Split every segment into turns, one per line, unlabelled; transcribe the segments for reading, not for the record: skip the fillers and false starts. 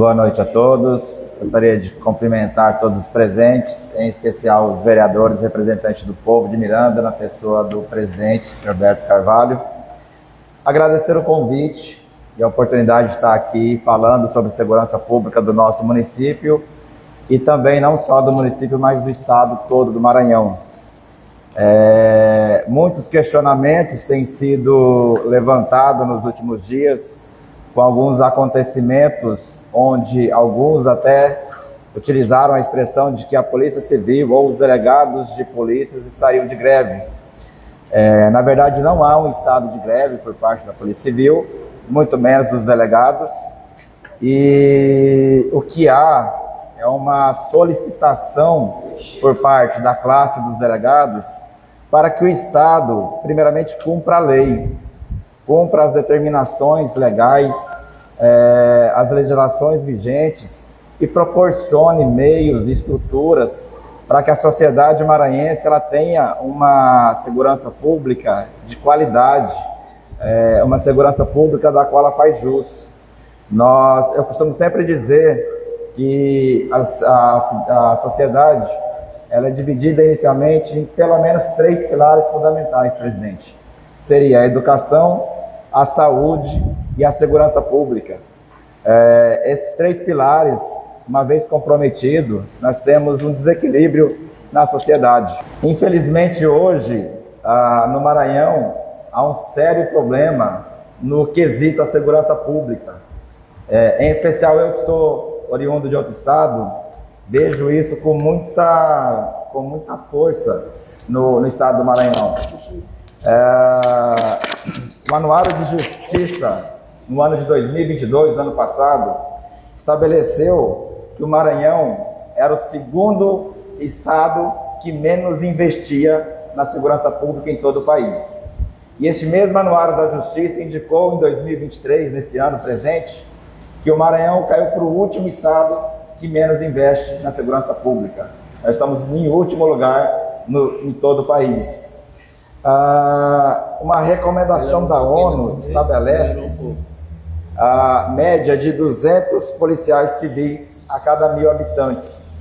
Boa noite a todos. Gostaria de cumprimentar todos os presentes, em especial os vereadores, representantes do povo de Miranda, na pessoa do presidente Roberto Carvalho. Agradecer o convite e a oportunidade de estar aqui falando sobre segurança pública do nosso município e também não só do município, mas do estado todo do Maranhão. Muitos questionamentos têm sido levantados nos últimos dias com alguns acontecimentos onde alguns até utilizaram a expressão de que a Polícia Civil ou os delegados de polícias estariam de greve. Na verdade, não há um estado de greve por parte da Polícia Civil, muito menos dos delegados, e o que há é uma solicitação por parte da classe dos delegados para que o Estado, primeiramente, cumpra a lei, cumpra as determinações legais, as legislações vigentes e proporcione meios e estruturas para que a sociedade maranhense ela tenha uma segurança pública de qualidade, uma segurança pública da qual ela faz jus. Eu costumo sempre dizer que a sociedade ela é dividida inicialmente em pelo menos 3 pilares fundamentais, presidente. Seria a educação, a saúde e a segurança pública. Esses 3 pilares, uma vez comprometido, nós temos um desequilíbrio na sociedade. Infelizmente, hoje, no Maranhão, há um sério problema no quesito à segurança pública. Em especial, eu que sou oriundo de outro estado, vejo isso com muita força no estado do Maranhão. O Anuário de Justiça, no ano de 2022, no ano passado, estabeleceu que o Maranhão era o segundo estado que menos investia na segurança pública em todo o país. E este mesmo Anuário da Justiça indicou em 2023, nesse ano presente, que o Maranhão caiu para o último estado que menos investe na segurança pública. Nós estamos em último lugar em todo o país. Uma recomendação da ONU estabelece a média de 200 policiais civis a cada 1.000 habitantes,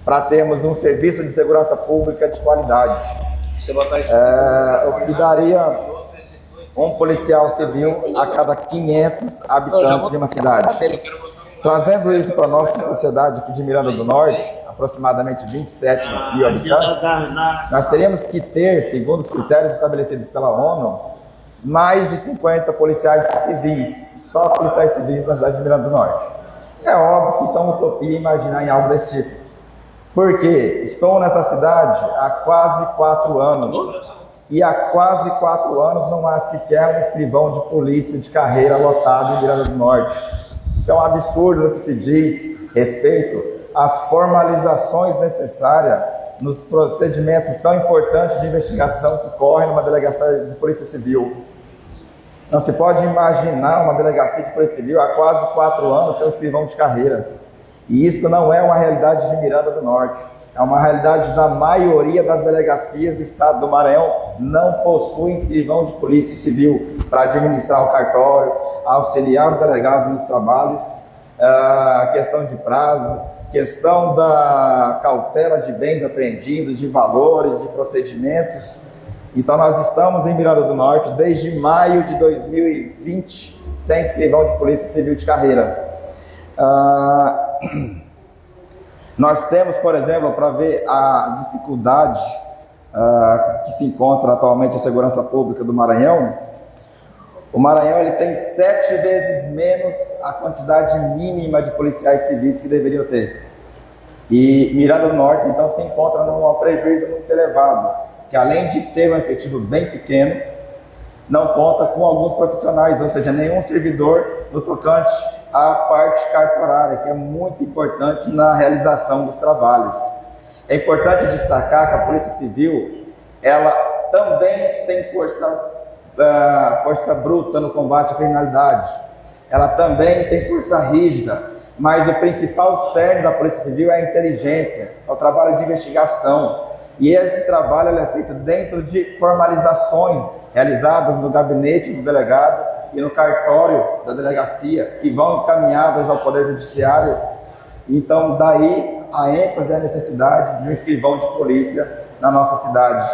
para termos um serviço de segurança pública de qualidade. O que daria um policial civil a cada 500 habitantes de uma cidade. Trazendo isso para a nossa sociedade aqui de Miranda do Norte, aproximadamente 27.000 habitantes, nós teríamos que ter, segundo os critérios estabelecidos pela ONU, mais de 50 policiais civis, só policiais civis na cidade de Miranda do Norte. É óbvio que isso é uma utopia imaginar em algo desse tipo. Porque estou nessa cidade há quase 4 anos, e há quase 4 anos não há sequer um escrivão de polícia de carreira lotado em Miranda do Norte. Isso é um absurdo no que se diz respeito às formalizações necessárias nos procedimentos tão importantes de investigação que correm numa delegacia de Polícia Civil. Não se pode imaginar uma delegacia de Polícia Civil há quase 4 anos sem um escrivão de carreira. E isso não é uma realidade de Miranda do Norte. É uma realidade da maioria das delegacias do estado do Maranhão não possuem escrivão de polícia civil para administrar o cartório, auxiliar o delegado nos trabalhos, questão de prazo, questão da cautela de bens apreendidos, de valores, de procedimentos. Então nós estamos em Miranda do Norte desde maio de 2020 sem escrivão de polícia civil de carreira. Nós temos, por exemplo, para ver a dificuldade que se encontra atualmente a segurança pública do Maranhão, o Maranhão ele tem 7 vezes menos a quantidade mínima de policiais civis que deveriam ter. E Miranda do Norte, então, se encontra num prejuízo muito elevado, que além de ter um efetivo bem pequeno, não conta com alguns profissionais, ou seja, nenhum servidor no tocante à parte cartorária, que é muito importante na realização dos trabalhos. É importante destacar que a Polícia Civil, ela também tem força bruta no combate à criminalidade. Ela também tem força rígida, mas o principal cerne da Polícia Civil é a inteligência, é o trabalho de investigação. E esse trabalho é feito dentro de formalizações realizadas no gabinete do delegado e no cartório da delegacia, que vão encaminhadas ao Poder Judiciário. Então, daí a ênfase e a necessidade de um escrivão de polícia na nossa cidade.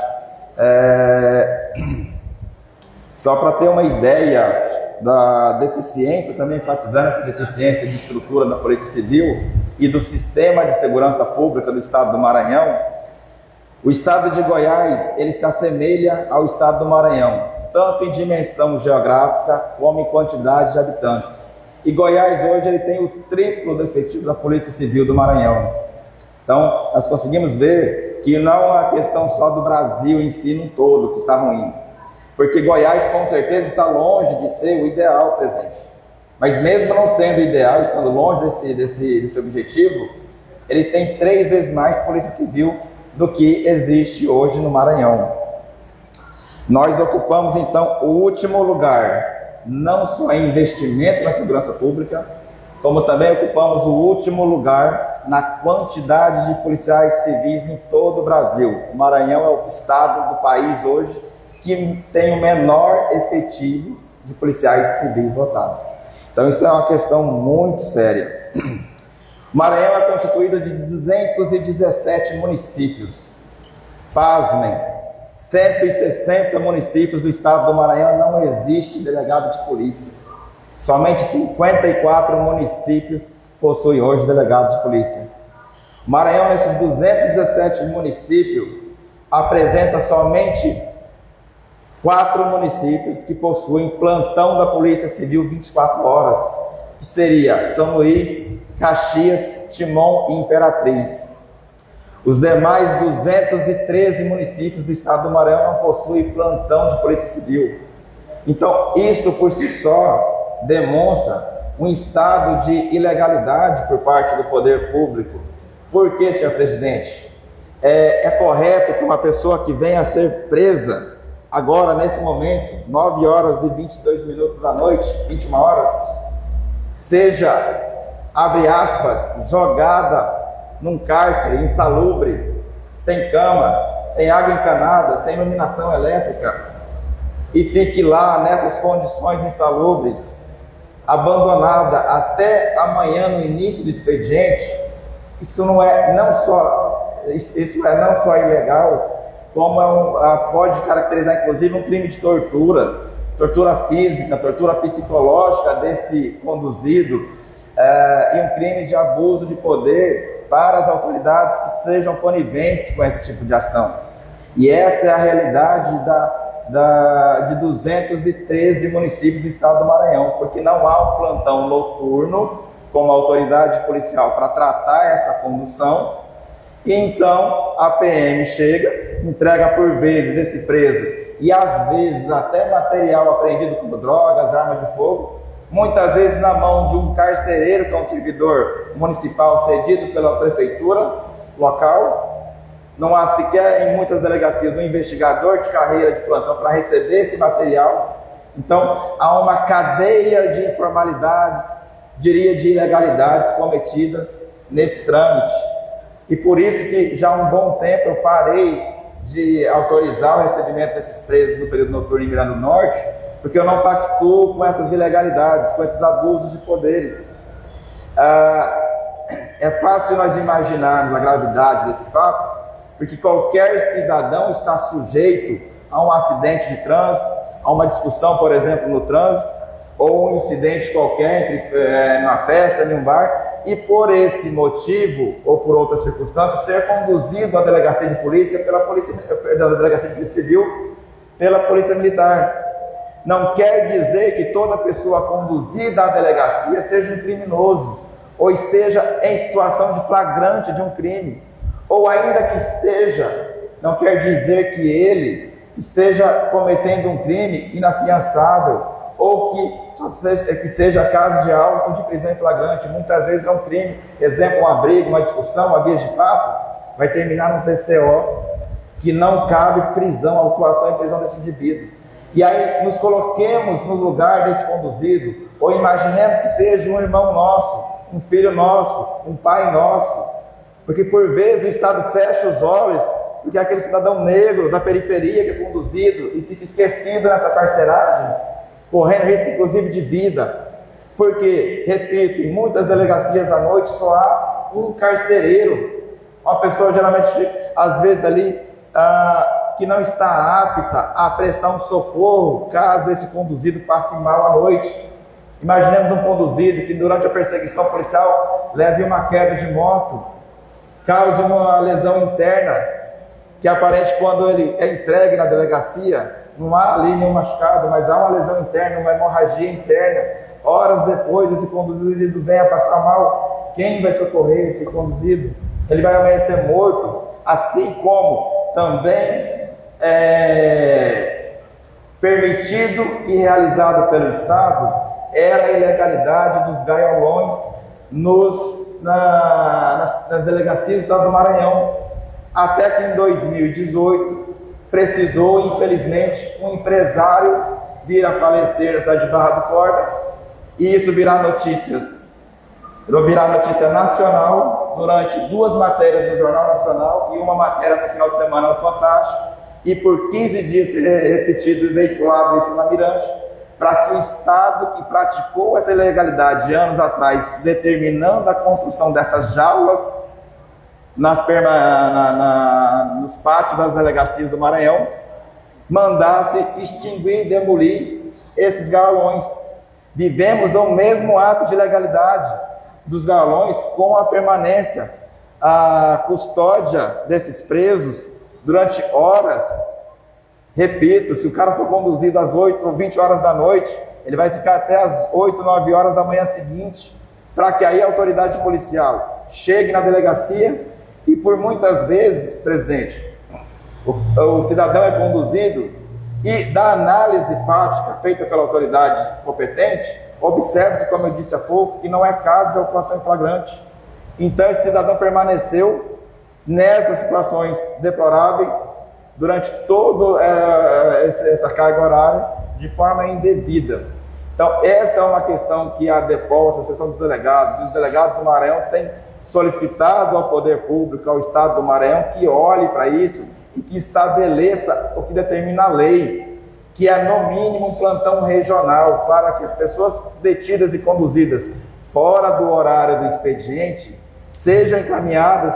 Só para ter uma ideia da deficiência, também enfatizando essa deficiência de estrutura da Polícia Civil e do sistema de segurança pública do estado do Maranhão, o estado de Goiás, ele se assemelha ao estado do Maranhão, tanto em dimensão geográfica como em quantidade de habitantes. E Goiás hoje ele tem o triplo do efetivo da Polícia Civil do Maranhão. Então, nós conseguimos ver que não é uma questão só do Brasil em si no todo que está ruim. Porque Goiás, com certeza, está longe de ser o ideal, presidente. Mas mesmo não sendo ideal, estando longe desse objetivo, ele tem 3 vezes mais Polícia Civil do que existe hoje no Maranhão. Nós ocupamos, então, o último lugar, não só em investimento na segurança pública, como também ocupamos o último lugar na quantidade de policiais civis em todo o Brasil. O Maranhão é o estado do país hoje que tem o menor efetivo de policiais civis lotados. Então isso é uma questão muito séria. O Maranhão é constituído de 217 municípios. Pasmem, 160 municípios do estado do Maranhão não existe delegado de polícia. Somente 54 municípios possuem hoje delegados de polícia. O Maranhão, nesses 217 municípios, apresenta somente 4 municípios que possuem plantão da Polícia Civil 24 horas, que seria São Luís, Caxias, Timon e Imperatriz. Os demais 213 municípios do estado do Maranhão não possuem plantão de Polícia Civil. Então, isto por si só demonstra um estado de ilegalidade por parte do poder público. Por quê, senhor presidente? É correto que uma pessoa que venha a ser presa agora, nesse momento, 9 horas e 22 minutos da noite, 21 horas, seja, abre aspas, jogada num cárcere insalubre, sem cama, sem água encanada, sem iluminação elétrica, e fique lá nessas condições insalubres, abandonada até amanhã no início do expediente, isso não só ilegal, como pode caracterizar inclusive um crime de tortura física, tortura psicológica desse conduzido, e um crime de abuso de poder para as autoridades que sejam coniventes com esse tipo de ação. E essa é a realidade de 213 municípios do estado do Maranhão, porque não há um plantão noturno como autoridade policial para tratar essa condução, e então a PM chega, entrega por vezes esse preso e às vezes até material apreendido como drogas, arma de fogo, muitas vezes na mão de um carcereiro, que é um servidor municipal cedido pela prefeitura local. Não há sequer em muitas delegacias um investigador de carreira de plantão para receber esse material. Então há uma cadeia de informalidades, diria de ilegalidades cometidas nesse trâmite. E por isso que já há um bom tempo eu parei de autorizar o recebimento desses presos no período noturno em Miranda do Norte, porque eu não pactuo com essas ilegalidades, com esses abusos de poderes. É fácil nós imaginarmos a gravidade desse fato, porque qualquer cidadão está sujeito a um acidente de trânsito, a uma discussão, por exemplo, no trânsito, ou um incidente qualquer numa festa, em um bar, e por esse motivo, ou por outra circunstância, ser conduzido à delegacia de polícia da delegacia de polícia civil pela polícia militar. Não quer dizer que toda pessoa conduzida à delegacia seja um criminoso, ou esteja em situação de flagrante de um crime, ou ainda que esteja, não quer dizer que ele esteja cometendo um crime inafiançável, ou que seja caso de auto de prisão em flagrante. Muitas vezes é um crime, exemplo, uma briga, uma discussão, uma via de fato, vai terminar num TCO, que não cabe prisão, autuação e prisão desse indivíduo. E aí nos coloquemos no lugar desse conduzido, ou imaginemos que seja um irmão nosso, um filho nosso, um pai nosso, porque por vezes o Estado fecha os olhos, porque é aquele cidadão negro da periferia que é conduzido e fica esquecido nessa parceragem. correndo risco inclusive de vida, porque, repito, em muitas delegacias à noite só há um carcereiro, uma pessoa geralmente, às vezes ali, que não está apta a prestar um socorro caso esse conduzido passe mal à noite. Imaginemos um conduzido que durante a perseguição policial leve uma queda de moto, cause uma lesão interna, que aparente quando ele é entregue na delegacia, não há ali nenhum machucado, mas há uma lesão interna, uma hemorragia interna. Horas depois esse conduzido vem a passar mal, quem vai socorrer esse conduzido? Ele vai amanhecer morto, assim como também é permitido e realizado pelo Estado era a ilegalidade dos gaiolões nas delegacias do Estado do Maranhão, até que em 2018 precisou, infelizmente, um empresário vir a falecer na cidade de Barra do Corda, e isso virá notícia nacional durante 2 matérias no Jornal Nacional e uma matéria no final de semana no Fantástico, e por 15 dias repetido e veiculado isso na Mirante, para que o Estado que praticou essa ilegalidade anos atrás, determinando a construção dessas jaulas nos pátios das delegacias do Maranhão, mandasse extinguir e demolir esses galões. Vivemos o mesmo ato de ilegalidade dos galões com a permanência, a custódia desses presos durante horas. Repito, se o cara for conduzido às 8 ou 20 horas da noite, ele vai ficar até às 8, 9 horas da manhã seguinte, para que aí a autoridade policial chegue na delegacia e por muitas vezes, presidente, o cidadão é conduzido e da análise fática feita pela autoridade competente, observe-se, como eu disse há pouco, que não é caso de autuação em flagrante. Então esse cidadão permaneceu nessas situações deploráveis durante toda essa carga horária de forma indevida. Então esta é uma questão que a DEPOL, a Associação dos Delegados e os delegados do Maranhão têm solicitado ao poder público, ao Estado do Maranhão, que olhe para isso e que estabeleça o que determina a lei, que é no mínimo um plantão regional para que as pessoas detidas e conduzidas fora do horário do expediente sejam encaminhadas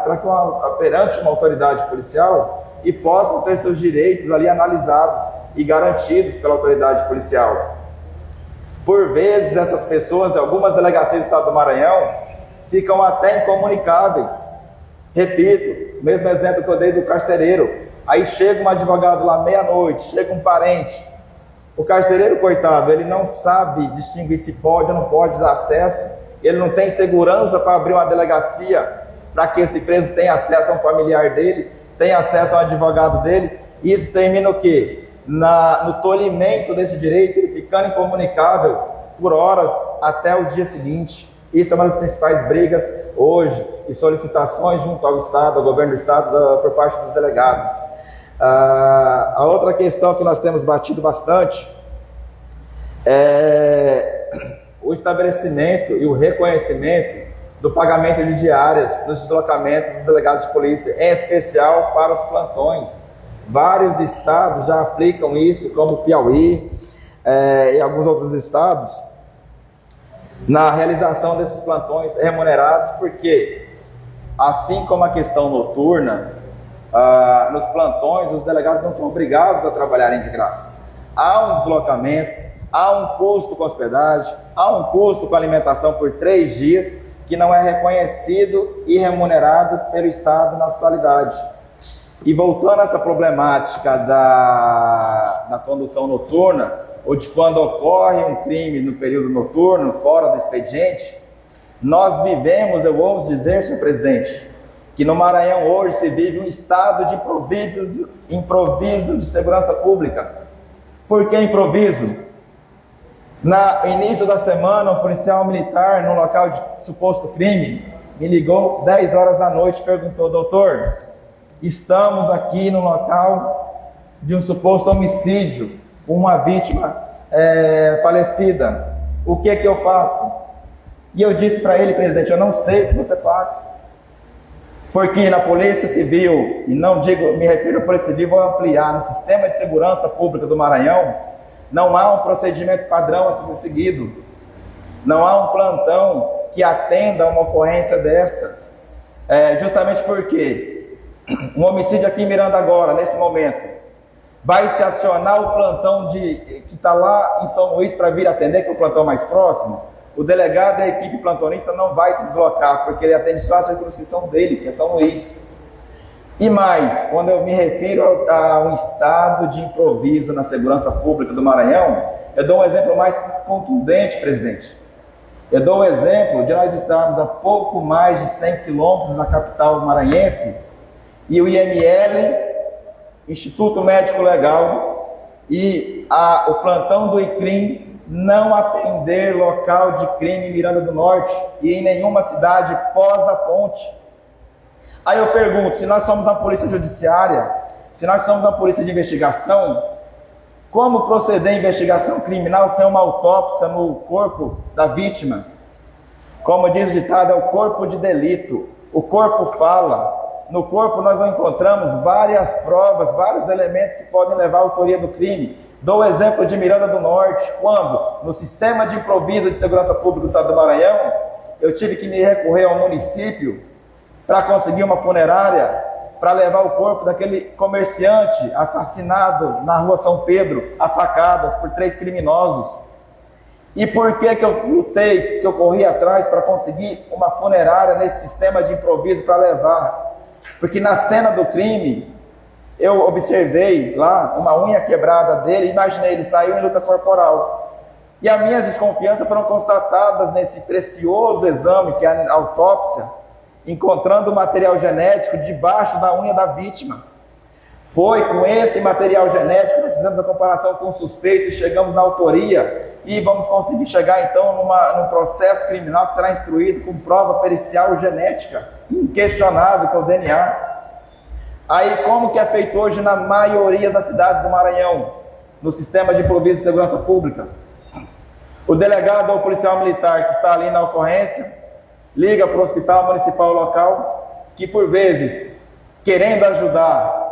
perante uma autoridade policial e possam ter seus direitos ali analisados e garantidos pela autoridade policial. Por vezes essas pessoas, em algumas delegacias do Estado do Maranhão, ficam até incomunicáveis. Repito, o mesmo exemplo que eu dei do carcereiro. Aí chega um advogado lá meia-noite, chega um parente. O carcereiro, coitado, ele não sabe distinguir se pode ou não pode dar acesso. Ele não tem segurança para abrir uma delegacia para que esse preso tenha acesso a um familiar dele, tenha acesso a um advogado dele. E isso termina o quê? No tolimento desse direito, ele ficando incomunicável por horas até o dia seguinte. Isso é uma das principais brigas hoje e solicitações junto ao Estado, ao governo do Estado, por parte dos delegados. A outra questão que nós temos batido bastante é o estabelecimento e o reconhecimento do pagamento de diárias nos deslocamentos dos delegados de polícia, em especial para os plantões. Vários estados já aplicam isso, como Piauí e alguns outros estados, na realização desses plantões remunerados, porque, assim como a questão noturna, nos plantões os delegados não são obrigados a trabalharem de graça. Há um deslocamento, há um custo com hospedagem, há um custo com alimentação por 3 dias, que não é reconhecido e remunerado pelo Estado na totalidade. E voltando a essa problemática da condução noturna, ou de quando ocorre um crime no período noturno, fora do expediente, nós vivemos, eu ouso dizer, senhor presidente, que no Maranhão hoje se vive um estado de improviso de segurança pública. Por que improviso? No início da semana, um policial militar no local de suposto crime me ligou 10 horas da noite e perguntou: doutor, estamos aqui no local de um suposto homicídio, uma vítima falecida, o que é que eu faço? E eu disse para ele: presidente, eu não sei o que você faz, porque na Polícia Civil, e não digo, me refiro à Polícia Civil, vou ampliar, no Sistema de Segurança Pública do Maranhão, Não há um procedimento padrão a ser seguido. Não há um plantão que atenda a uma ocorrência desta. Justamente porque um homicídio aqui em Miranda agora, nesse momento, vai se acionar o plantão que está lá em São Luís para vir atender, que é o plantão mais próximo. O delegado da equipe plantonista não vai se deslocar, porque ele atende só a circunscrição dele, que é São Luís. E mais, quando eu me refiro a um estado de improviso na segurança pública do Maranhão, eu dou um exemplo mais contundente, presidente. Eu dou o exemplo de nós estarmos a pouco mais de 100 quilômetros da capital maranhense e o IML, Instituto Médico Legal, e o plantão do ICRIM não atender local de crime em Miranda do Norte e em nenhuma cidade pós a ponte. Aí eu pergunto, se nós somos a polícia judiciária, se nós somos a polícia de investigação, como proceder a investigação criminal sem uma autópsia no corpo da vítima? Como diz o ditado, é o corpo de delito. O corpo fala. No corpo nós não encontramos várias provas, vários elementos que podem levar à autoria do crime. Dou o exemplo de Miranda do Norte, quando no sistema de improviso de segurança pública do estado do Maranhão, eu tive que me recorrer ao município para conseguir uma funerária, para levar o corpo daquele comerciante assassinado na rua São Pedro, a facadas por 3 criminosos. E por que eu lutei, que eu corri atrás para conseguir uma funerária nesse sistema de improviso para levar? Porque na cena do crime, eu observei lá uma unha quebrada dele, imaginei, ele saiu em luta corporal. E as minhas desconfianças foram constatadas nesse precioso exame, que é a autópsia, encontrando material genético debaixo da unha da vítima. Foi com esse material genético que nós fizemos a comparação com suspeitos e chegamos na autoria e vamos conseguir chegar então num processo criminal que será instruído com prova pericial genética, inquestionável, que é o DNA. Aí como que é feito hoje na maioria das cidades do Maranhão, no sistema de improviso de segurança pública? O delegado ou policial militar que está ali na ocorrência liga para o hospital municipal local, que por vezes, querendo ajudar,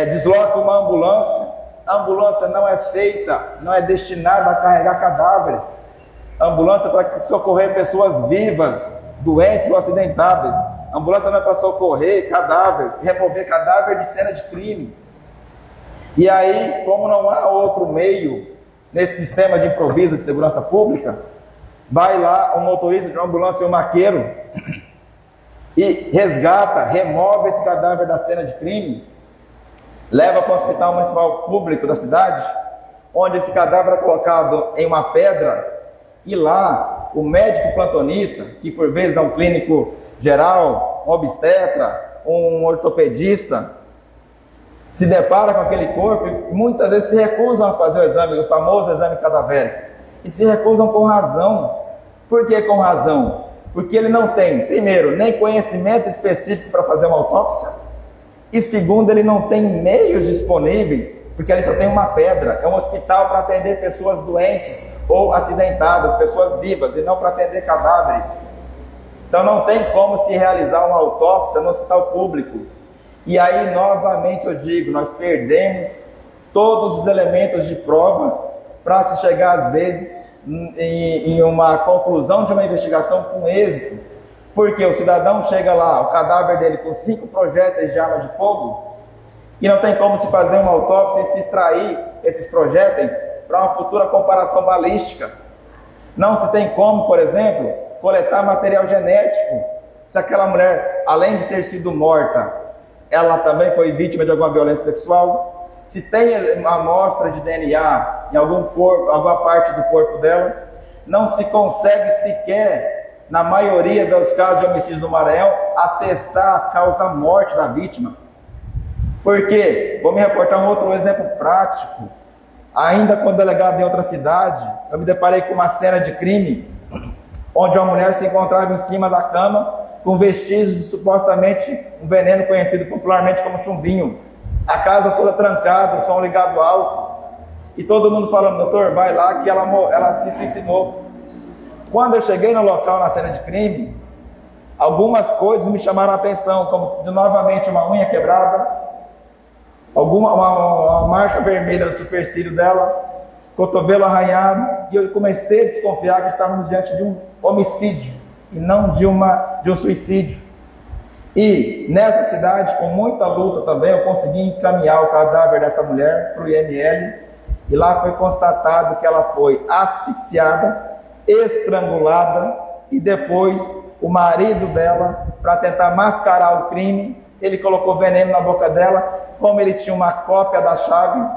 desloca uma ambulância. A ambulância não é feita, não é destinada a carregar cadáveres. A ambulância é para socorrer pessoas vivas, doentes ou acidentadas. A ambulância não é para socorrer cadáver, remover cadáver de cena de crime. E aí, como não há outro meio nesse sistema de improviso de segurança pública, vai lá um motorista de uma ambulância, um maqueiro, e resgata, remove esse cadáver da cena de crime, leva para o hospital municipal público da cidade, onde esse cadáver é colocado em uma pedra, e lá o médico plantonista, que por vezes é um clínico geral, um obstetra, um ortopedista, se depara com aquele corpo e muitas vezes se recusam a fazer o exame, o famoso exame cadavérico. E se recusam com razão. Por que com razão? Porque ele não tem, primeiro, nem conhecimento específico para fazer uma autópsia, e segundo, ele não tem meios disponíveis, porque ali só tem uma pedra. É um hospital para atender pessoas doentes ou acidentadas, pessoas vivas, e não para atender cadáveres. Então não tem como se realizar uma autópsia no hospital público. E aí, novamente eu digo, nós perdemos todos os elementos de prova para se chegar, às vezes, em uma conclusão de uma investigação com êxito. Porque o cidadão chega lá, o cadáver dele com 5 projéteis de arma de fogo, e não tem como se fazer uma autópsia e se extrair esses projéteis para uma futura comparação balística. Não se tem como, por exemplo, coletar material genético, se aquela mulher, além de ter sido morta, ela também foi vítima de alguma violência sexual. Se tem uma amostra de DNA em alguma parte do corpo dela, não se consegue sequer, na maioria dos casos de homicídios no Maranhão, atestar a causa-morte da vítima. Por quê? Vou me reportar um outro exemplo prático. Ainda quando delegado em outra cidade, eu me deparei com uma cena de crime, onde uma mulher se encontrava em cima da cama, com vestígios de supostamente um veneno conhecido popularmente como chumbinho. A casa toda trancada, o som ligado alto. E todo mundo falando, doutor, vai lá que ela se suicidou. Quando eu cheguei no local, na cena de crime, algumas coisas me chamaram a atenção, como novamente uma unha quebrada, uma marca vermelha no supercílio dela, cotovelo arranhado, e eu comecei a desconfiar que estávamos diante de um homicídio e não de um suicídio. E nessa cidade, com muita luta também, eu consegui encaminhar o cadáver dessa mulher para o IML, e lá foi constatado que ela foi asfixiada, estrangulada, e depois o marido dela, para tentar mascarar o crime, ele colocou veneno na boca dela. Como ele tinha uma cópia da chave,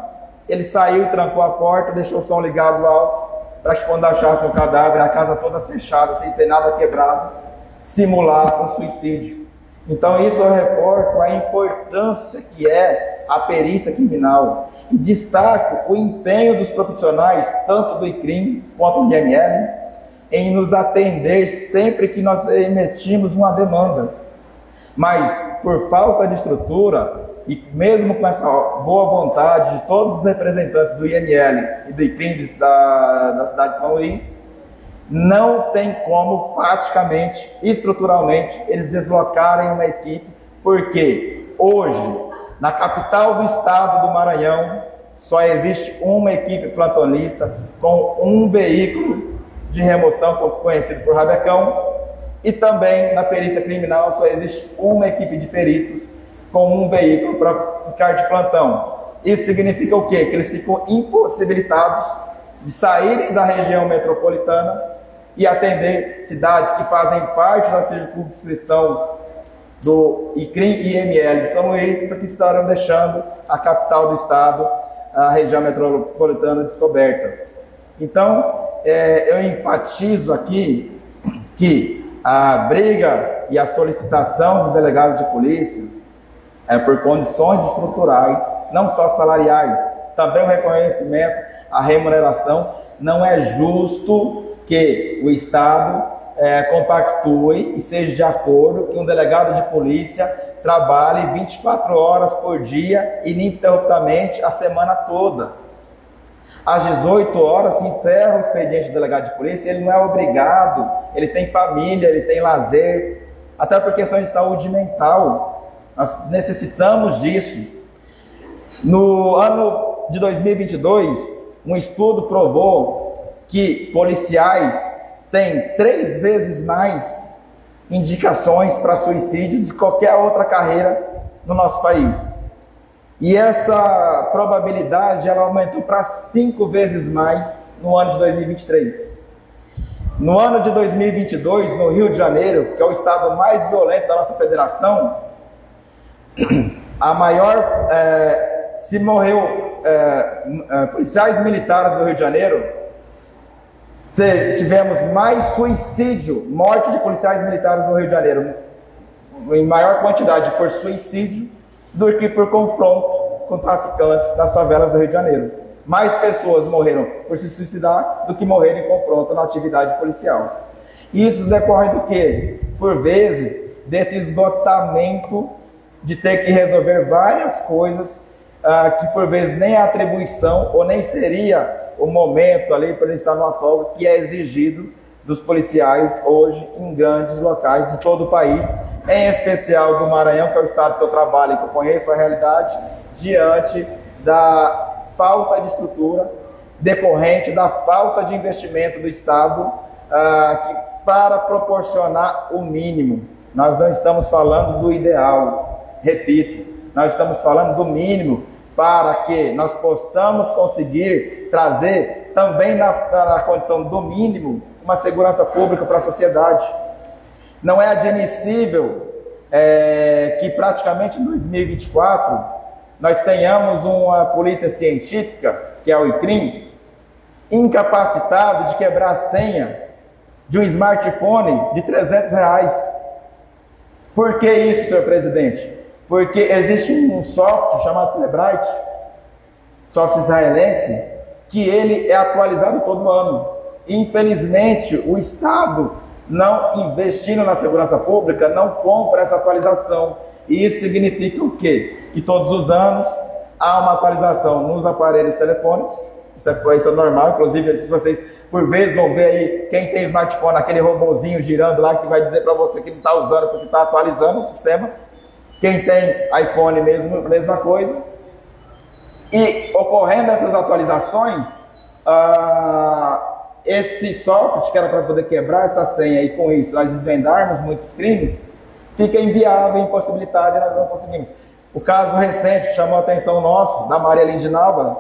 ele saiu e trancou a porta, deixou o som ligado alto, para que quando achasse o cadáver, a casa toda fechada, sem ter nada quebrado, simular um suicídio. Então isso eu reporto a importância que é a perícia criminal, e destaco o empenho dos profissionais, tanto do ICRIM quanto do IML, em nos atender sempre que nós emitimos uma demanda. Mas por falta de estrutura, e mesmo com essa boa vontade de todos os representantes do IML e do ICRIM da cidade de São Luís, não tem como faticamente, estruturalmente, eles deslocarem uma equipe, porque hoje, na capital do estado do Maranhão, só existe uma equipe plantonista com um veículo de remoção, conhecido por rabecão, e também na perícia criminal só existe uma equipe de peritos com um veículo para ficar de plantão. Isso significa o quê? Que eles ficam impossibilitados de saírem da região metropolitana e atender cidades que fazem parte da circunscrição do ICRIM e IML de São Luís, porque estarão deixando a capital do estado, a região metropolitana, descoberta. Então, eu enfatizo aqui que a briga e a solicitação dos delegados de polícia é por condições estruturais, não só salariais, também o reconhecimento, a remuneração. Não é justo que o Estado compactue e seja de acordo que um delegado de polícia trabalhe 24 horas por dia, ininterruptamente, a semana toda. Às 18 horas se encerra o expediente do delegado de polícia, ele não é obrigado, ele tem família, ele tem lazer, até por questões de saúde mental. Nós necessitamos disso. No ano de 2022, um estudo provou que policiais têm 3 vezes mais indicações para suicídio de qualquer outra carreira no nosso país. E essa probabilidade ela aumentou para 5 vezes mais no ano de 2023. No ano de 2022, no Rio de Janeiro, que é o estado mais violento da nossa federação, a maior, se morreu policiais militares do Rio de Janeiro, tivemos mais suicídio, morte de policiais militares no Rio de Janeiro, em maior quantidade por suicídio do que por confronto com traficantes nas favelas do Rio de Janeiro. Mais pessoas morreram por se suicidar do que morreram em confronto na atividade policial. E isso decorre do quê? Por vezes, desse esgotamento de ter que resolver várias coisas que por vezes nem é atribuição ou nem seria o momento ali para ele estar numa folga, que é exigido dos policiais hoje em grandes locais de todo o país, em especial do Maranhão, que é o estado que eu trabalho e que eu conheço a realidade, diante da falta de estrutura decorrente da falta de investimento do Estado para proporcionar o mínimo. Nós não estamos falando do ideal, repito, nós estamos falando do mínimo para que nós possamos conseguir trazer também na condição do mínimo uma segurança pública para a sociedade. Não é admissível que praticamente em 2024 nós tenhamos uma polícia científica, que é o ICRIM, incapacitado de quebrar a senha de um smartphone de R$300. Por que isso, senhor presidente? Porque existe um software chamado Celebrite, software israelense, que ele é atualizado todo ano. Infelizmente, o Estado, não investindo na segurança pública, não compra essa atualização. E isso significa o quê? Que todos os anos há uma atualização nos aparelhos telefônicos. Isso é normal, inclusive se vocês por vezes vão ver aí, quem tem smartphone, aquele robozinho girando lá que vai dizer para você que não está usando porque está atualizando o sistema. Quem tem iPhone mesmo, mesma coisa. E ocorrendo essas atualizações, esse software, que era para poder quebrar essa senha e com isso nós desvendarmos muitos crimes, fica inviável, impossibilitado e nós não conseguimos. O caso recente que chamou a atenção nosso, da Maria Lindinalva,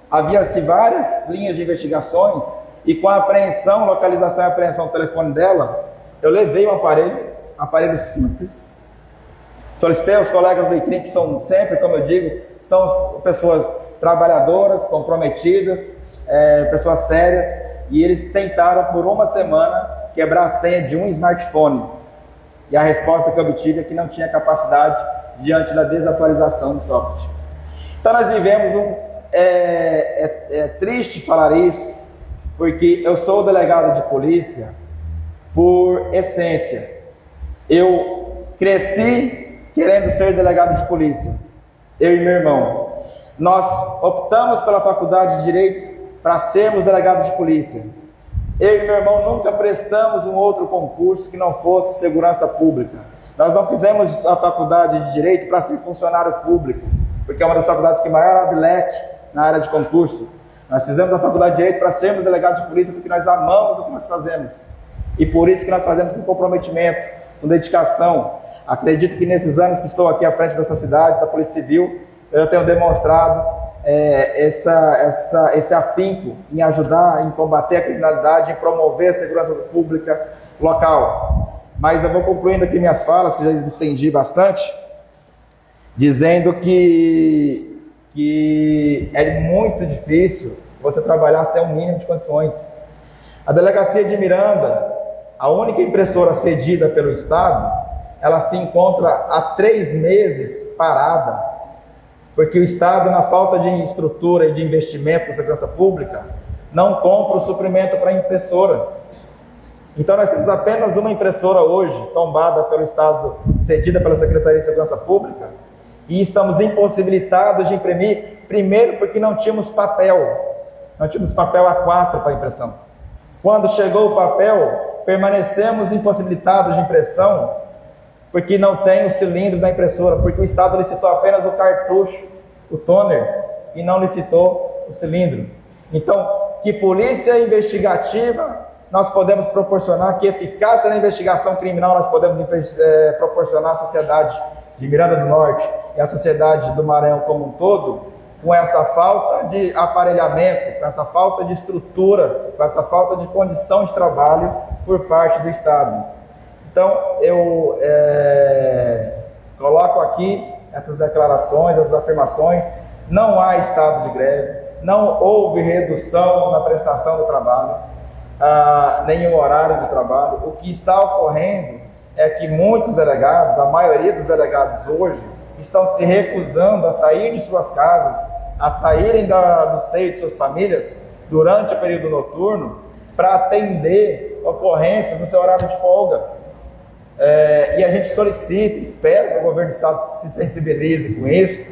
havia-se várias linhas de investigações e com a apreensão, localização e apreensão do telefone dela, eu levei um aparelho simples, solicitei aos colegas do ICRIM, que são sempre, como eu digo, são pessoas trabalhadoras, comprometidas, pessoas sérias, e eles tentaram por uma semana quebrar a senha de um smartphone. E a resposta que eu obtive é que não tinha capacidade diante da desatualização do software. Então nós vivemos é triste falar isso, porque eu sou delegado de polícia por essência. Eu cresci querendo ser delegado de polícia, eu e meu irmão. Nós optamos pela faculdade de Direito para sermos delegados de polícia. Eu e meu irmão nunca prestamos um outro concurso que não fosse segurança pública. Nós não fizemos a faculdade de Direito para ser funcionário público, porque é uma das faculdades que maior abre leque na área de concurso. Nós fizemos a faculdade de Direito para sermos delegados de polícia porque nós amamos o que nós fazemos. E por isso que nós fazemos com comprometimento, com dedicação. Acredito que nesses anos que estou aqui à frente dessa cidade, da Polícia Civil, eu tenho demonstrado esse afinco em ajudar, em combater a criminalidade, em promover a segurança pública local. Mas eu vou concluindo aqui minhas falas, que já estendi bastante, dizendo que é muito difícil você trabalhar sem um mínimo de condições. A Delegacia de Miranda, a única impressora cedida pelo Estado, ela se encontra há 3 meses parada, porque o Estado, na falta de estrutura e de investimento na segurança pública, não compra o suprimento para a impressora. Então nós temos apenas uma impressora hoje, tombada pelo Estado, cedida pela Secretaria de Segurança Pública, e estamos impossibilitados de imprimir, primeiro porque não tínhamos papel A4 para impressão. Quando chegou o papel, permanecemos impossibilitados de impressão, porque não tem o cilindro da impressora, porque o Estado licitou apenas o cartucho, o toner, e não licitou o cilindro. Então, que polícia investigativa nós podemos proporcionar, que eficácia na investigação criminal nós podemos proporcionar à sociedade de Miranda do Norte e à sociedade do Maranhão como um todo, com essa falta de aparelhamento, com essa falta de estrutura, com essa falta de condição de trabalho por parte do Estado. Então, eu coloco aqui essas declarações, essas afirmações. Não há estado de greve, não houve redução na prestação do trabalho, nenhum horário de trabalho. O que está ocorrendo é que muitos delegados, a maioria dos delegados hoje, estão se recusando a sair de suas casas, a saírem do seio de suas famílias durante o período noturno para atender ocorrências no seu horário de folga. E a gente solicita, espera que o governo do Estado se sensibilize com isso,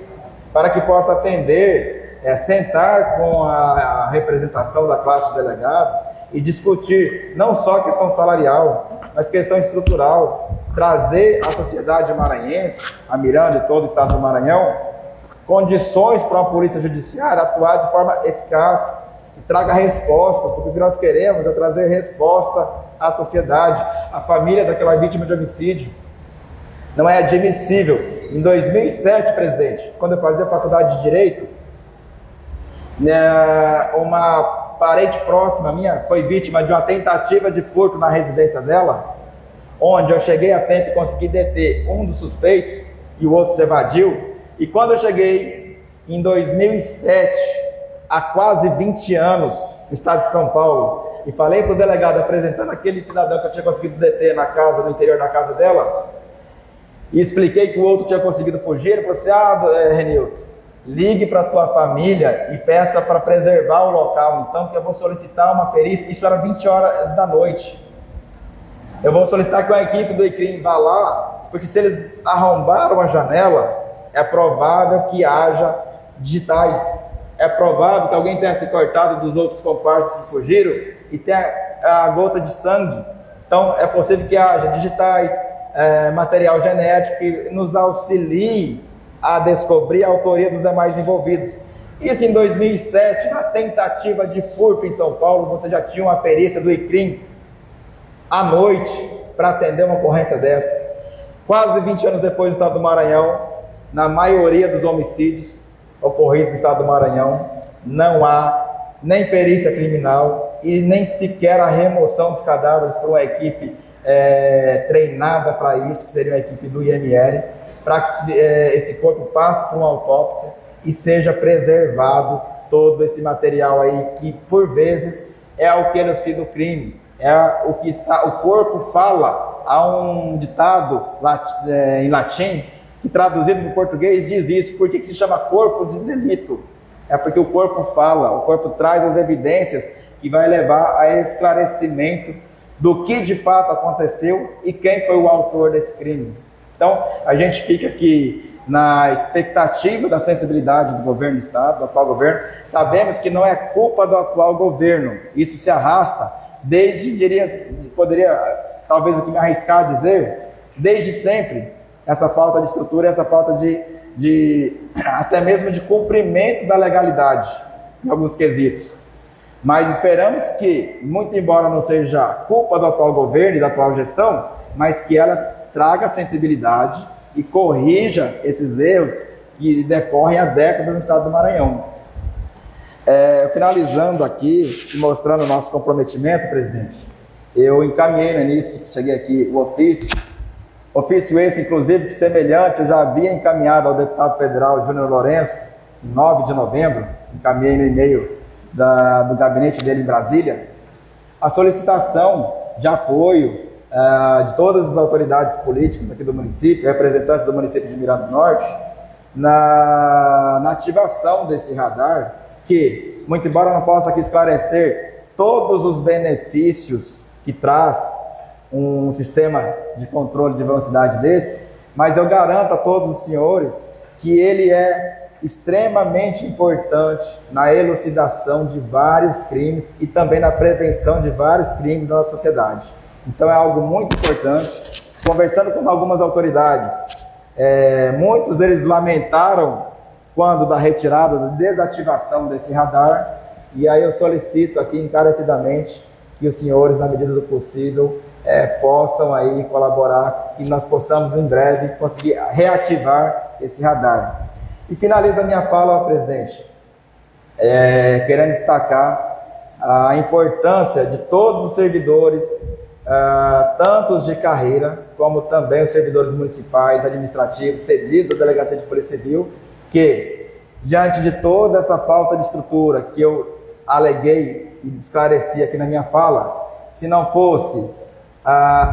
para que possa atender, sentar com a representação da classe de delegados e discutir não só a questão salarial, mas questão estrutural, trazer à sociedade maranhense, a Miranda e todo o Estado do Maranhão, condições para a polícia judiciária atuar de forma eficaz, que traga resposta, porque o que nós queremos é trazer resposta à sociedade, à família daquela vítima de homicídio. Não é admissível. Em 2007, presidente, quando eu fazia faculdade de Direito, uma parente próxima minha foi vítima de uma tentativa de furto na residência dela, onde eu cheguei a tempo e consegui deter um dos suspeitos e o outro se evadiu. E quando eu cheguei em 2007, há quase 20 anos, no estado de São Paulo, e falei para o delegado, apresentando aquele cidadão que eu tinha conseguido deter na casa, no interior da casa dela, e expliquei que o outro tinha conseguido fugir, ele falou assim: Renilton, ligue para a tua família e peça para preservar o local, então, que eu vou solicitar uma perícia. Isso era 20 horas da noite. Eu vou solicitar que a equipe do ICRIM vá lá, porque se eles arrombaram a janela, é provável que haja digitais. É provável que alguém tenha se cortado dos outros comparsas que fugiram e tenha a gota de sangue. Então, é possível que haja digitais, material genético que nos auxilie a descobrir a autoria dos demais envolvidos. Isso em 2007, na tentativa de furto em São Paulo, você já tinha uma perícia do ICRIM à noite para atender uma ocorrência dessa. Quase 20 anos depois, no estado do Maranhão, na maioria dos homicídios ocorridos no estado do Maranhão, não há nem perícia criminal e nem sequer a remoção dos cadáveres por uma equipe treinada para isso, que seria a equipe do IML, para que esse corpo passe por uma autópsia e seja preservado todo esse material aí, que por vezes é o que elucida o crime, o que está, o corpo fala. Há um ditado em latim que, traduzido para o português, diz isso. Por que se chama corpo de delito? É porque o corpo fala, o corpo traz as evidências que vai levar a esclarecimento do que de fato aconteceu e quem foi o autor desse crime. Então, a gente fica aqui na expectativa da sensibilidade do governo do estado, do atual governo. Sabemos que não é culpa do atual governo, isso se arrasta desde, poderia talvez aqui me arriscar a dizer, desde sempre, essa falta de estrutura, essa falta até mesmo de cumprimento da legalidade em alguns quesitos. Mas esperamos que, muito embora não seja culpa do atual governo e da atual gestão, mas que ela traga sensibilidade e corrija esses erros que decorrem há décadas no estado do Maranhão. Finalizando aqui e mostrando o nosso comprometimento, presidente, eu encaminhei no início, cheguei aqui, o ofício esse, inclusive, que semelhante, eu já havia encaminhado ao deputado federal Júnior Lourenço, em 9 de novembro, encaminhei no e-mail do gabinete dele em Brasília, a solicitação de apoio de todas as autoridades políticas aqui do município, representantes do município de Miranda do Norte, na ativação desse radar, que, muito embora eu não possa aqui esclarecer todos os benefícios que traz um sistema de controle de velocidade desse, mas eu garanto a todos os senhores que ele é extremamente importante na elucidação de vários crimes e também na prevenção de vários crimes na nossa sociedade. Então é algo muito importante. Conversando com algumas autoridades, muitos deles lamentaram quando da retirada, da desativação desse radar, e aí eu solicito aqui encarecidamente que os senhores, na medida do possível, possam aí colaborar e nós possamos em breve conseguir reativar esse radar. E finaliza a minha fala, presidente, querendo destacar a importância de todos os servidores, tanto os de carreira, como também os servidores municipais, administrativos, cedidos à Delegacia de Polícia Civil, que, diante de toda essa falta de estrutura que eu aleguei e esclareci aqui na minha fala, se não fosse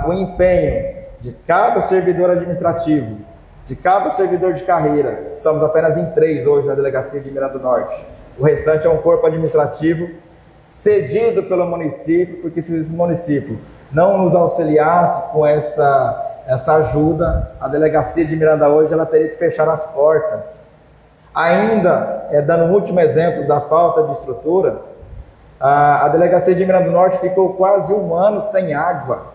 o empenho de cada servidor administrativo, de cada servidor de carreira, que somos apenas em 3 hoje na Delegacia de Miranda do Norte, o restante é um corpo administrativo cedido pelo município, porque se o município não nos auxiliasse com essa ajuda, a Delegacia de Miranda hoje ela teria que fechar as portas. Ainda, dando um último exemplo da falta de estrutura, a Delegacia de Miranda do Norte ficou quase 1 ano sem água,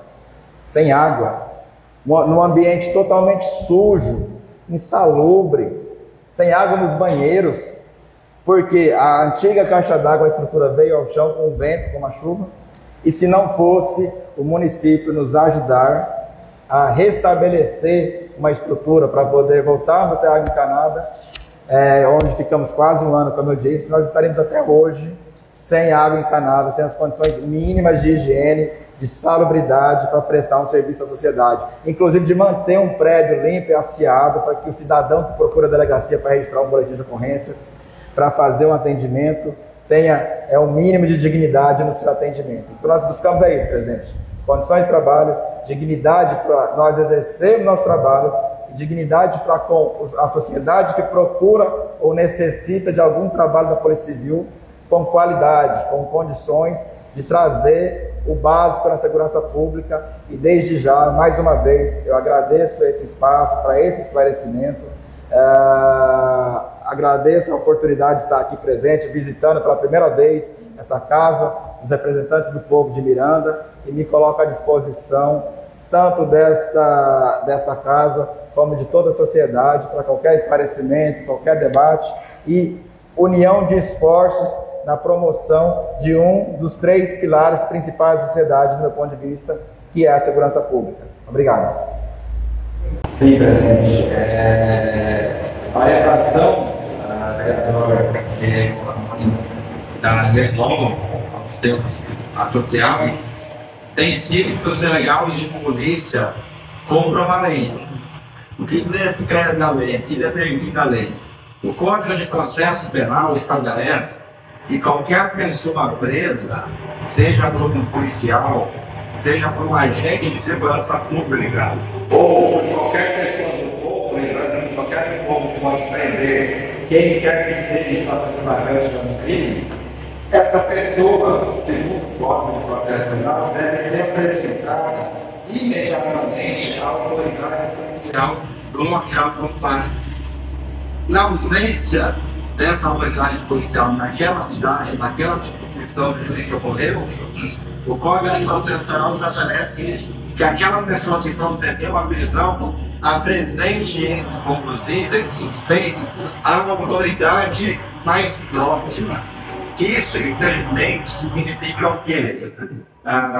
num ambiente totalmente sujo, insalubre, sem água nos banheiros, porque a antiga caixa d'água, a estrutura veio ao chão com o vento, com a chuva, e se não fosse o município nos ajudar a restabelecer uma estrutura para poder voltarmos até a água encanada, onde ficamos quase 1 ano, como eu disse, nós estaremos até hoje sem água encanada, sem as condições mínimas de higiene, de salubridade para prestar um serviço à sociedade, inclusive de manter um prédio limpo e asseado para que o cidadão que procura a delegacia para registrar um boletim de ocorrência, para fazer um atendimento, tenha o mínimo de dignidade no seu atendimento. O que nós buscamos é isso, presidente: condições de trabalho, dignidade para nós exercermos nosso trabalho, dignidade para com a sociedade que procura ou necessita de algum trabalho da Polícia Civil, com qualidade, com condições de trazer o básico na segurança pública. E desde já, mais uma vez, eu agradeço esse espaço para esse esclarecimento, agradeço a oportunidade de estar aqui presente, visitando pela primeira vez essa casa dos representantes do povo de Miranda, e me coloco à disposição tanto desta casa como de toda a sociedade para qualquer esclarecimento, qualquer debate, e união de esforços na promoção de um dos 3 pilares principais da sociedade, do meu ponto de vista, que é a segurança pública. Obrigado.
Sim, presidente. A orientação da vereadora da DECOM aos tempos associados tem sido que os delegados de polícia cumpram a lei. O que descreve a lei, o que determina a lei. O Código de Processo Penal estabelece que qualquer pessoa presa, seja por um policial, seja por um agente de segurança pública, ou por qualquer pessoa do povo, lembrando que qualquer povo pode prender quem quer que seja passando flagrante de um crime, essa pessoa, segundo o Código de Processo Penal, deve ser apresentada imediatamente à autoridade policial do local do fato. Na ausência dessa autoridade policial naquela cidade, naquela circunscrição que ocorreu, o Código de Processo Penal estabelece que aquela pessoa que concedeu a prisão apresente esse conduzido, esse suspeito, a uma autoridade mais próxima. Isso, infelizmente, significa o quê? A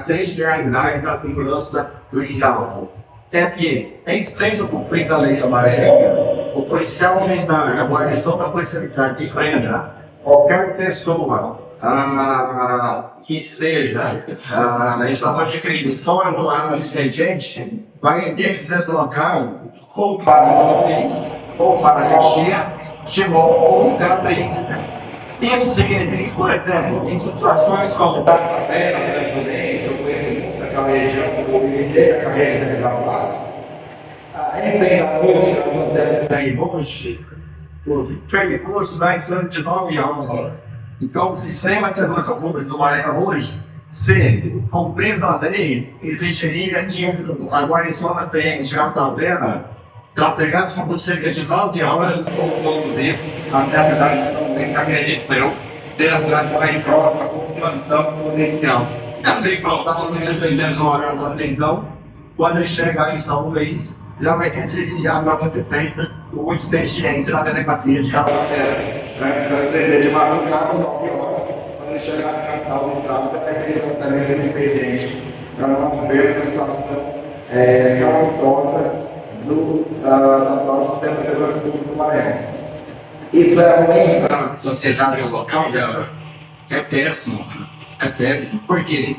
trivialidade da segurança policial. É que, em sendo cumprida a lei amarela, o policial militar, a guarnição da polícia militar que prenda qualquer pessoa que esteja em situação de crime fora do ar expediente, vai ter que se deslocar ou para São Luís, ou para Caxias, Timon ou Carapicuíba. Isso significa, por exemplo, em situações como Tatuapé, na Indonésia, eu conheço muito aquela região, eu iniciei a carreira de lá. Essa aí da noite, nós não temos sair hoje, o percurso vai em torno de 9 horas. Então, o sistema de segurança pública do Maranhão hoje, se cumprindo a lei, exigiria que a guarnição da PM de Catavena trafegasse por cerca de 9 horas como conduzir até a cidade de São Luís, que acredito eu, ser a cidade mais próxima com o plantão policial. Também faltava dependendo do horário da prisão, quando ele chegar em São Luís, já vai ter se iniciado há muito tempo o expediente na delegacia de Catavena. Vai prender de madrugada, 9 horas, quando ele chegar na capital do estado, vai ter que também do expediente, para não ver uma situação calamitosa do atual sistema de segurança pública do Maranhão. Isso é ruim para a sociedade local, galera? É péssimo. É péssimo. Por quê?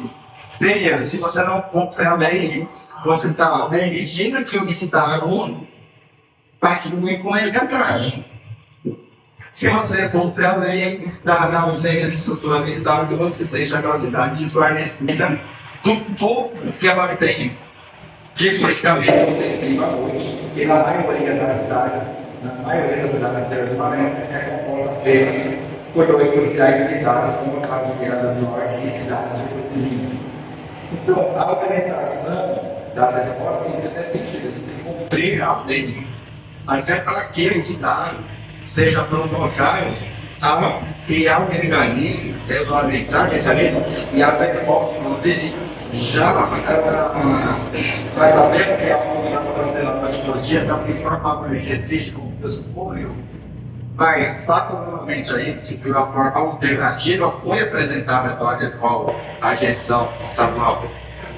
Primeiro, se você não cumpre a lei, você está permitindo que o cidadão participe com ele atrás. Se você cumpre a lei da ausência de estrutura do Estado, você deixa aquela cidade desguarnecida do pouco que ela tem de praticamente ostensiva à noite, e na maioria das cidades inteiras do Maranhão, é composta apenas por 2 policiais militares, como no caso de Miranda do Norte e cidades vizinhas. Então, a orientação da reforma tem que ter sentido, de se cumprir a lei, até para que o Estado seja provocado a criar um mecanismo regulamentar, e a reforma, inclusive, já vai saber que é algo que está fazendo a tecnologia, também provavelmente existe como peso público, mas fatalmente aí, se de uma forma alternativa foi apresentada para a gestão estadual,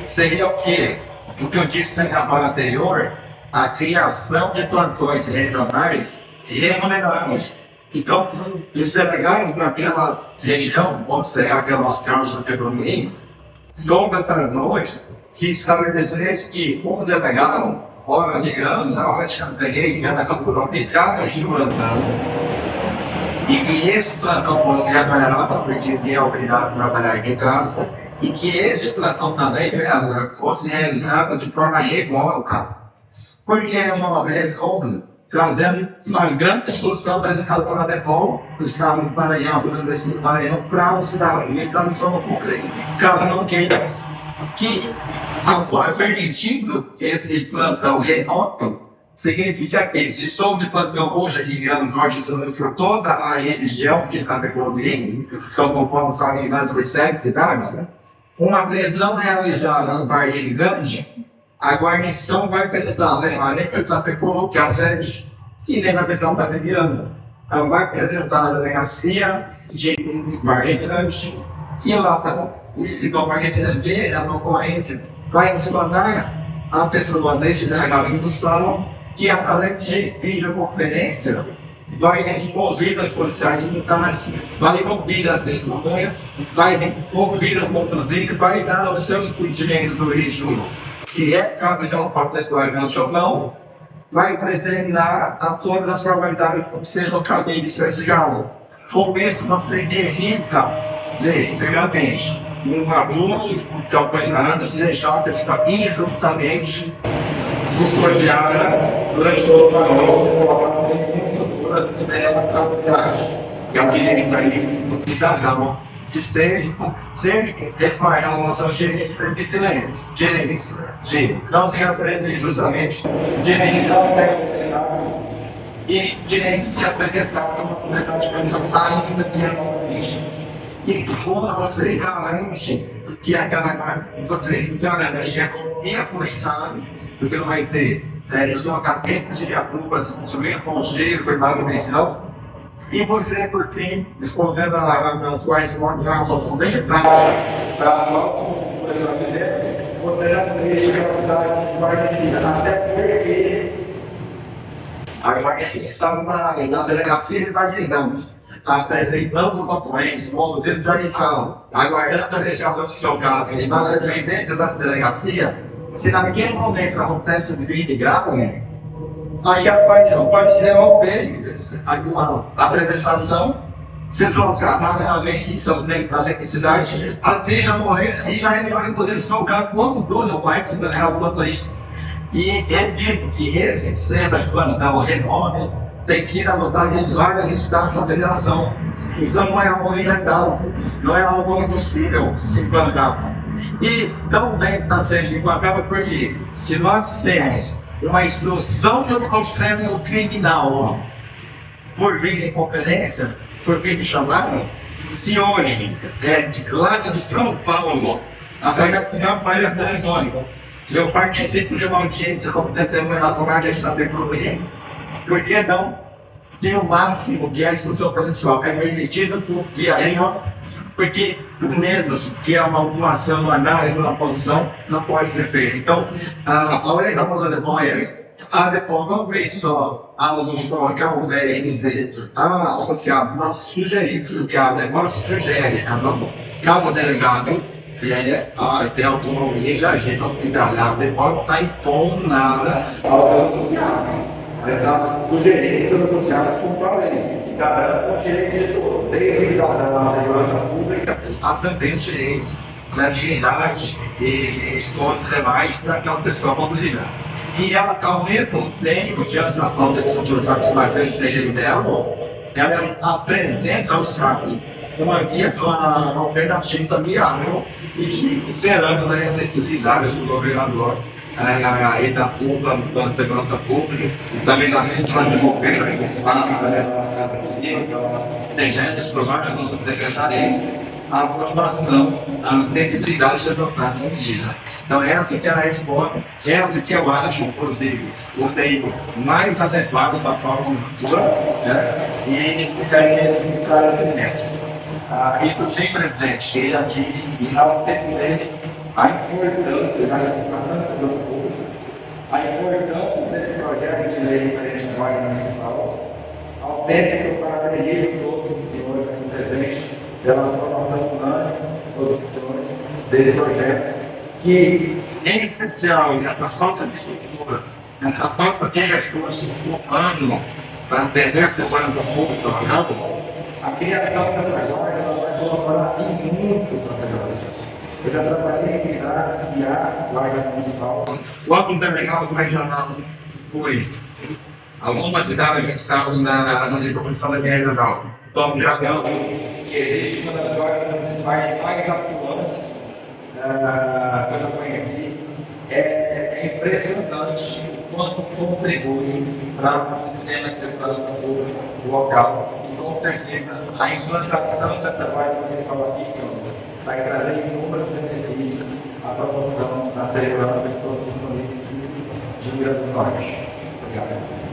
seria o quê? O que eu disse na gravata anterior, a criação de plantões regionais remunerados. Então, os delegados daquela região, pode ser aquelas casas do Petrolim, todas as noites, se estabelecer que o delegado, hora de grana, hora de campanha, cada campo de cada plantão, e que esse plantão fosse remunerado, porque é obrigado a trabalhar em casa, e que esse plantão também fosse realizado de forma regular. Porque uma vez houve, trazendo uma grande discussão apresentada pela DECOM, do Estado do Maranhão, do Universidade do Maranhão, para o cidadão. E o Estado de forma concreta. Caso não queira que agora permitindo esse plantão remoto, significa que se sou de plantão hoje aqui em Grande Norte, por toda a região que está decorrendo, são compostas só por 7 cidades, uma prisão realizada no Bar Gigante, a guarnição vai precisar levar nem para Itapecuru, que é a sede, e nem a pessoa está enviando. Ela vai apresentar a delegacia de marquetante e lá está o escritório marquetante dele, a ocorrência, vai adicionar a pessoa desse delegado industrial que através de videoconferência vai envolver as policiais militares, vai envolver as testemunhas, vai envolver o condutor, vai dar o seu direito do eixo, se é caso de um processo ou não, vai determinar a todas as formalidades que sejam cabíveis investigadas. Com isso, você evita, primeiramente, um abuso de autoridade, de deixar a pessoa injustamente custodiada durante todo o trabalho, que é o direito aí do cidadão de ser desmaiar uma nossa direito de silêncio, direito de não ser preso injustamente, direito de não ter e direito de se apresentar uma comunidade pensatária e segundo você garante que aquela você garante a economia começar, porque não vai ter deslocamento de viaturas, subir com os dias, foi manutenção. E você, por fim, respondendo às quais encontrar sua somente para logo você não deixa a capacidade de guarda-cida, até porque a guarda-cida está na delegacia de Varginhos. Está apresentando o documento, como vocês já estão aguardando a apreciação do seu caso e nas dependências da delegacia. Se naquele momento acontece um crime grave, aí a aparição pode interromper a apresentação, se deslocar rapidamente da necessidade até a morrer e já relevar inclusive se for o caso quando dois ou mais se delegado quanto a isso. E ele diz que esse sistema de plantão renome tem sido adotado em vários estados da federação. Então não é algo ilegal, não é algo impossível se implantar. E também está sendo implantado porque se nós temos uma instrução de um processo criminal por videoconferência, por videochamada, se hoje, lá de São Paulo, a vaga telefônica, eu participo de uma audiência acontecendo na tomada de Estado por que não ter o máximo que a instrução processual é permitido por via porque menos que é uma ação, uma análise, uma posição, não pode ser feita. Então, a orientação do alemão é a depois não fez só a luz colocar o velho e dizer associado, nós sugerimos que a alemão sugere, cada delegado tem autonomia de agir ao cuidar, depois não está impondo nada aos associados, mas a sugerência dos associados com a lei. Garanta o direito de todo, desde o cidadão à segurança pública, há também os direitos da dignidade e todos os demais daquela pessoa conduzida. E ela, ao mesmo tempo, diante da falta de futuros participantes dela, ela apresenta aos fatos uma alternativa viável e esperando a necessidade do governador e da pública, da segurança pública, e também da rede para desenvolver o espaço da CEGES, por várias outras secretarias, a aprovação, as necessidades de adotar essa medida. Então, essa que é a resposta, essa que eu acho, inclusive, o meio mais adequado para a forma futura, e ficaria esclarecimento. Isso tem presente, ele aqui, e enaltecer a importância da segurança pública, a importância desse projeto de lei referente à Guarda Municipal, ao tempo que eu parabenizo todos os senhores aqui presentes pela aprovação unânime, todos os senhores, desse projeto, que, em especial, nessa falta de estrutura, nessa falta de recursos humano para atender a segurança pública, a criação dessa guarda vai colaborar muito para a segurança. Eu já trabalhei em cidades e a Guarda Municipal. O órgão delegado regional foi algumas cidades que estavam na circunstância da linha regional. Então, já que existe uma das guardas municipais mais atuantes que eu já conheci. É impressionante o quanto contribui para o sistema de segurança pública local. E, com certeza, a implantação dessa guarda municipal aqui, senhores, vai trazer inúmeros benefícios à promoção da segurança de todos os municípios de Rio Grande do Norte. Obrigado.